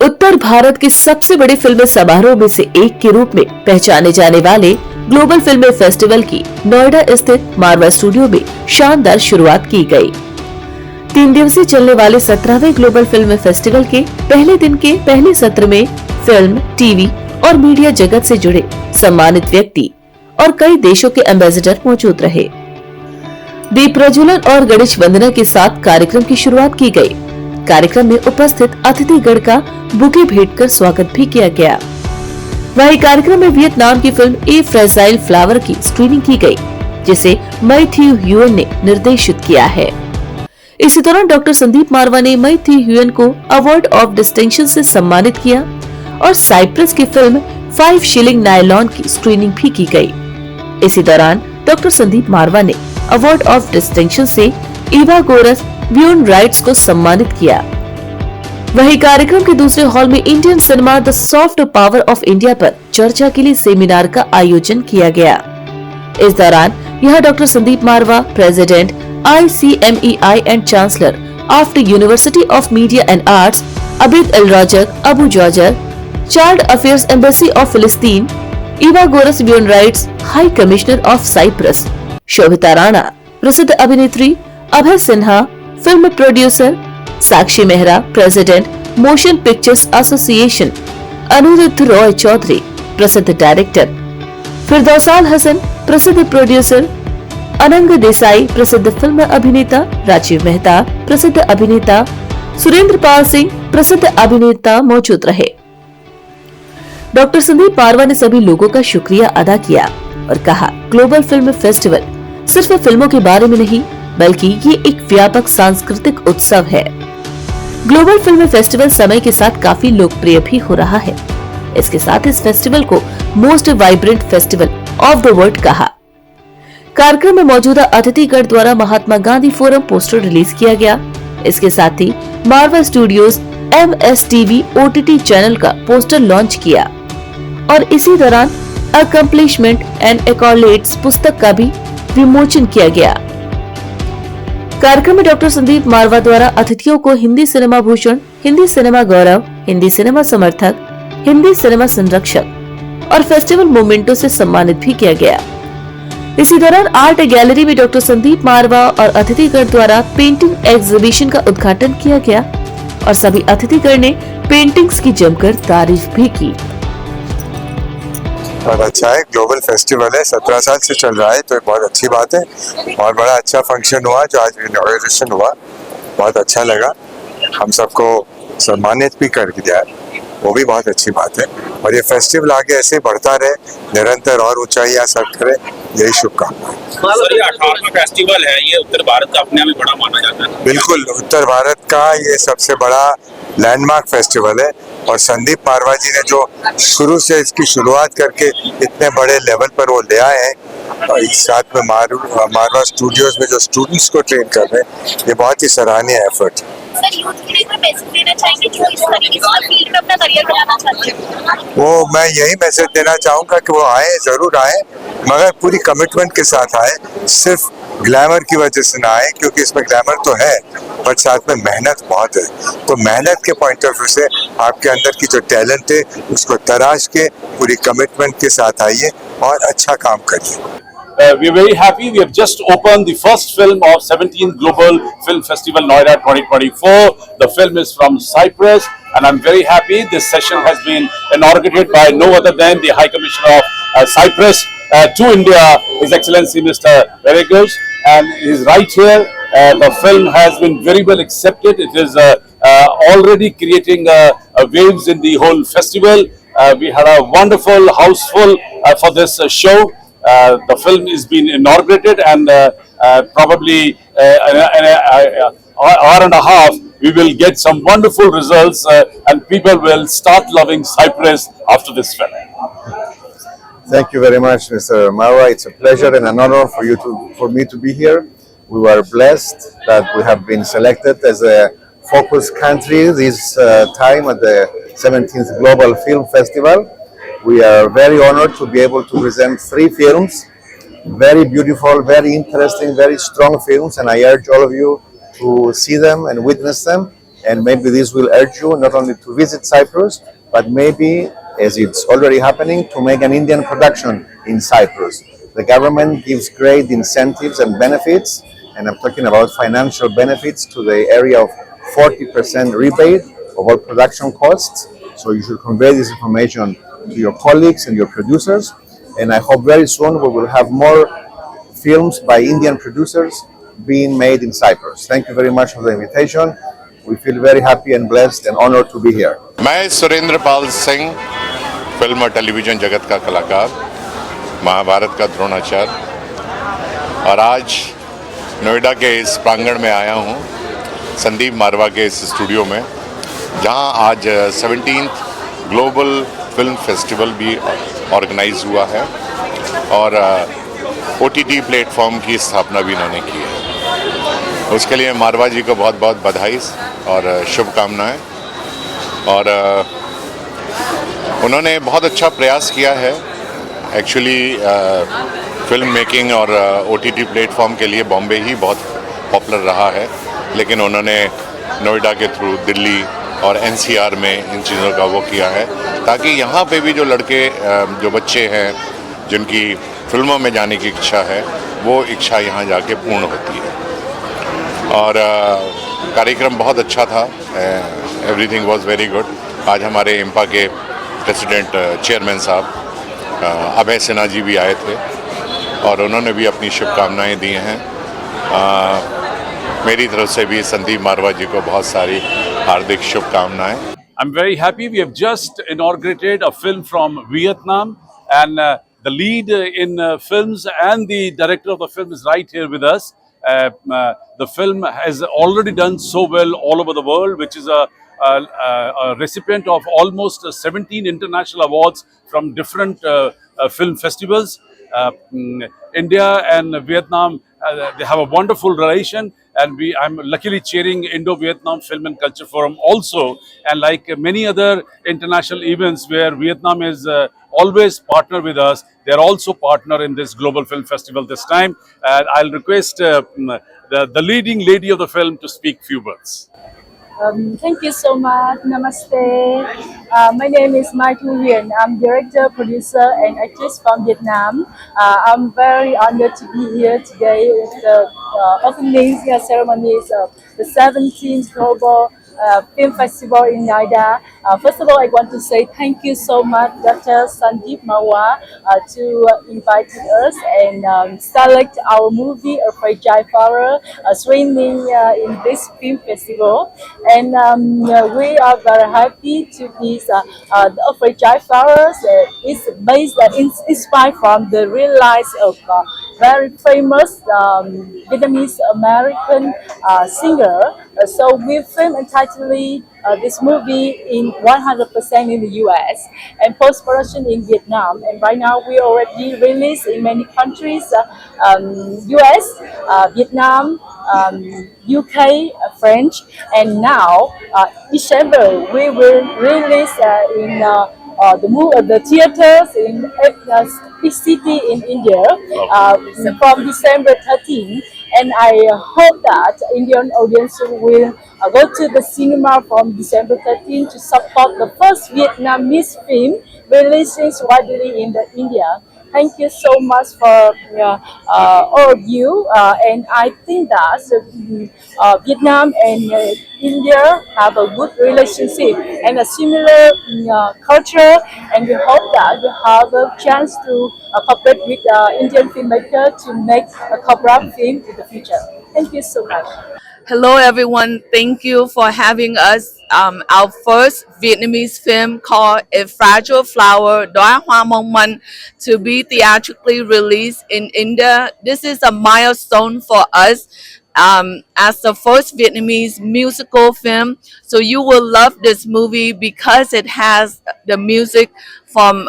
उत्तर भारत के सबसे बड़े फिल्म समारोह में से एक के रूप में पहचाने जाने वाले ग्लोबल फिल्म फेस्टिवल की नोएडा स्थित मारवा स्टूडियो में शानदार शुरुआत की गई। 3 दिवसीय चलने वाले 17वें ग्लोबल फिल्म फेस्टिवल के पहले दिन के पहले सत्र में फिल्म, टीवी और मीडिया जगत से जुड़े सम्मानित व्यक्ति और कई देशों के एम्बेसडर मौजूद रहे। दीप प्रज्वलन और गणेश वंदना के साथ कार्यक्रम की शुरुआत की गई। कार्यक्रम में उपस्थित अतिथिगण का बुके भेंट कर स्वागत भी किया गया। वहीं कार्यक्रम में वियतनाम की फिल्म ए फ्रेजाइल फ्लावर की स्क्रीनिंग की गई, जिसे मैथ्यू ह्यूएन ने निर्देशित किया है। इसी दौरान डॉक्टर संदीप मारवा ने मैथ्यू ह्यूएन को अवार्ड ऑफ डिस्टिंक्शन से सम्मानित किया और साइप्रस की फिल्म 5 शिलिंग नायलॉन की स्क्रीनिंग भी की गई। इसी दौरान डॉक्टर संदीप मारवा ने अवार्ड ऑफ डिस्टिंक्शन से ईवा गोरस व्यून राइट्स को सम्मानित किया। वहीं कार्यक्रम के दूसरे हॉल में Indian cinema the soft power of India पर चर्चा के लिए सेमिनार का आयोजन किया गया। इस दौरान यहां doctor Sandeep Marwah, president ICMEI and chancellor of the university of media and arts Abid al Razak Abu Jarjour, child affairs embassy of फिलिस्तीन, Eva Goras human rights high commissioner of Cyprus, Shobhita Rana, प्रसिद्ध अभिनेत्री Abhay Sinha, film producer Sakshi Mehra, president motion pictures association Anirudh Roy Chowdhury, प्रसिद्ध director फिरदौसाल Hasan, प्रसिद्ध producer अनंग देसाई, प्रसिद्ध film अभिनेता राजीव मेहता, प्रसिद्ध अभिनेता सुरेंद्र पाल सिंह, प्रसिद्ध अभिनेता मौजूद रहे। डॉक्टर संदीप मारवा ने सभी लोगों का शुक्रिया अदा किया और कहा, ग्लोबल फिल्म फेस्टिवल सिर्फ फिल्मों के बारे में नहीं, बल्कि ये एक व्यापक सांस्कृतिक उत्सव है। ग्लोबल फिल्म फेस्टिवल समय के साथ काफी लोकप्रिय भी हो रहा है। इसके साथ इस फेस्टिवल को most vibrant festival of the world कहा। कार्यक्रम में मौजूदा अतिथिगण द्वारा Mahatma Gandhi forum poster release किया गया। इसके साथ ही मारवा स्टूडियोज MSTV OTT चैनल का पोस्टर लॉन्च किया और इसी दौरान अकम्प्लिशमेंट एंड एक्कॉलेड्स पुस्तक का भी विमोचन किया गया। कार्यक्रम में डॉक्टर संदीप मारवा द्वारा अतिथियों को हिंदी सिनेमा भूषण, हिंदी सिनेमा गौरव, हिंदी सिनेमा समर्थक, हिंदी सिनेमा संरक्षक और फेस्टिवल मोमेंटो से सम्मानित भी किया गया। इसी दौरान आर्ट गैलरी में डॉक्टर संदीप मारवा और अतिथिगण द्वारा पेंटिंग एग्जीबिशन का उद्घाटन किया गया और सभी अतिथिगण ने पेंटिंग्स की जमकर तारीफ भी की। बहुत अच्छा है, ग्लोबल फेस्टिवल है, 17 साल से चल रहा है, तो बहुत अच्छी बात है और बड़ा अच्छा फंक्शन हुआ जो आज इनॉग्रेशन हुआ, बहुत अच्छा लगा। हम सबको सम्मानित भी कर दिया, वो भी बहुत अच्छी बात है और ये फेस्टिवल आगे ऐसे बढ़ता रहे, निरंतर और ऊंचाइयां सर करे, यही शुभकामनाएं। सर, ये 18वां फेस्टिवल है, ये उत्तर भारत का अपने आप में बड़ा माना जाता है। बिल्कुल, उत्तर भारत का ये सबसे बड़ा लैंडमार्क फेस्टिवल है और संदीप मारवा जी ने जो शुरू से इसकी शुरुआत करके इतने बड़े लेवल पर वो ले आए हैं और साथ में मारवा स्टूडियोज में जो स्टूडेंट्स को ट्रेन कर रहे हैं, ये बहुत ही सराहनीय एफर्ट है। सर, यूथ के लिए कोई मैसेज देना चाहेंगे जो इस तरीके से फील्ड में अपना करियर बनाना चाहते हैं? वो मैं यही मैसेज देना चाहूँगा कि वो आए, जरूर आए, मगर पूरी कमिटमेंट के साथ आए, सिर्फ ग्लैमर की वजह से ना आए, क्योंकि इसमें ग्लैमर तो है बट साथ में मेहनत बहुत है। तो मेहनत के पॉइंट ऑफ व्यू से आपके अंदर की जो टैलेंट है उसको तराश के पूरी कमिटमेंट के साथ आइए और अच्छा काम करिए। We are very happy. We have just opened the first film of 17th Global Film Festival Noida 2024. The film is from Cyprus and I'm very happy. This session has been inaugurated by no other than the High Commissioner of Cyprus to India, His Excellency Mr. Verigos, and he is right here. The film has been very well accepted. It is already creating waves in the whole festival. We had a wonderful house full for this show. The film is being inaugurated and probably an hour and a half we will get some wonderful results and people will start loving Cyprus after this film. Thank you very much, Mr. Marwa. It's a pleasure and an honor for me to be here. We were blessed that we have been selected as a focus country this time at the 17th Global Film Festival. We are very honored to be able to present 3 films, very beautiful, very interesting, very strong films, and I urge all of you to see them and witness them and maybe this will urge you not only to visit Cyprus, but maybe, as it's already happening, to make an Indian production in Cyprus. The government gives great incentives and benefits, and I'm talking about financial benefits to the area of 40% rebate of all production costs. So you should convey this information to your colleagues and your producers. And I hope very soon we will have more films by Indian producers being made in Cyprus. Thank you very much for the invitation. We feel very happy and blessed and honored to be here. मैं Surendra Pal Singh, film और television जगत का कलाकार, महाभारत का द्रोणाचार्य, और आज नोएडा के इस प्रांगण में आया हूँ, संदीप मारवा के इस स्टूडियो में, जहाँ आज 17th ग्लोबल फिल्म फेस्टिवल भी ऑर्गेनाइज हुआ है और OTT प्लेटफॉर्म की स्थापना भी इन्होंने की है। उसके लिए मारवा जी को बहुत बहुत बधाई और शुभकामनाएं। और उन्होंने बहुत अच्छा प्रयास किया है। एक्चुअली फिल्म मेकिंग और OTT प्लेटफॉर्म के लिए बॉम्बे ही बहुत पॉपुलर रहा है, लेकिन उन्होंने नोएडा के थ्रू दिल्ली और NCR में इन चीज़ों का वो किया है, ताकि यहाँ पे भी जो लड़के जो बच्चे हैं जिनकी फिल्मों में जाने की इच्छा है, वो इच्छा यहाँ जाके पूर्ण होती है। और कार्यक्रम बहुत अच्छा था, एवरीथिंग वाज वेरी गुड। आज हमारे इम्पा के प्रेसिडेंट चेयरमैन साहब अभय सिन्हा जी भी आए थे और उन्होंने भी अपनी शुभकामनाएं दी हैं। मेरी तरफ से भी संदीप मारवा जी को बहुत सारी हार्दिक शुभकामनाएं। I'm very happy. We have just inaugurated a film from Vietnam, and the lead in films and the director of the film is right here with us. The film has already done so well all over the world, which is a recipient of almost 17 international awards from different film festivals. India and Vietnam, they have a wonderful relation, and I'm luckily chairing Indo-Vietnam Film and Culture Forum also, and like many other international events where Vietnam is always partner with us, they're also partner in this Global Film Festival this time. And I'll request the leading lady of the film to speak few words. Thank you so much. Namaste. My name is Mai Thu Huyền. I'm director, producer, and actress from Vietnam. I'm very honored to be here today at the opening ceremonies of the 17th Global Film Festival in Noida. First of all, I want to say thank you so much, Dr. Sandeep Marwa, to invite us and select our movie, A Fragile Flower, screening in this film festival. And we are very happy to be the Fragile Flowers. It's based, inspired from the real life of very famous Vietnamese American singer. So we filmed entirely this movie in 100% in the US and post-production in Vietnam. And right now we already released in many countries, US, Vietnam, UK, French, and now December we will release in the theaters in each city in India from December 13. And I hope that Indian audience will go to the cinema from December 13 to support the first Vietnamese film releasing widely in India. Thank you so much for all of you, and I think that Vietnam and India have a good relationship and a similar culture, and we hope that we have a chance to cooperate with Indian filmmaker to make a cooperative film in the future. Thank you so much. Hello everyone, thank you for having us. Our first Vietnamese film called A Fragile Flower, Đóa Hoa Mong Manh, to be theatrically released in India. This is a milestone for us as the first Vietnamese musical film. So you will love this movie because it has the music from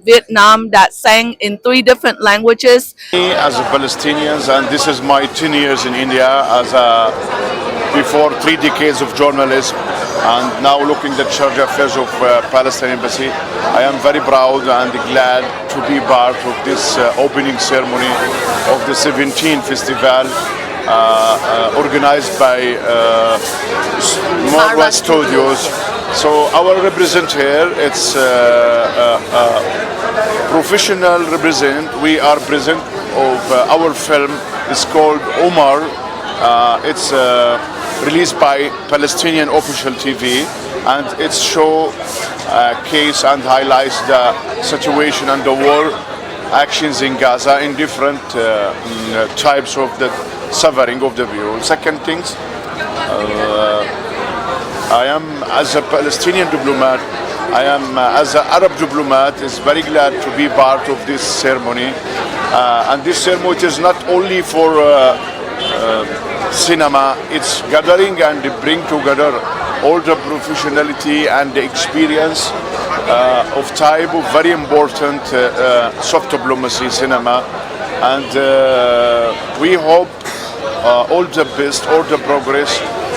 Vietnam that sang in 3 different languages. As a Palestinian, and this is my 10 years in India as before 3 decades of journalism, and now looking at the Sharjah affairs of Palestine Embassy. I am very proud and glad to be part of this opening ceremony of the 17th festival. organized by Marwa Studios. So our represent here, it's professional represent. We are present of our film. It's called Omar. It's released by Palestinian official TV, and it show case and highlights the situation and the war actions in Gaza in different types of the suffering of the view. Second things, I am as a Palestinian diplomat, I am as an Arab diplomat is very glad to be part of this ceremony. And this ceremony is not only for cinema, it's gathering and bring together all the professionality and the experience of type of very important soft diplomacy cinema. And we hope all the best, all the progress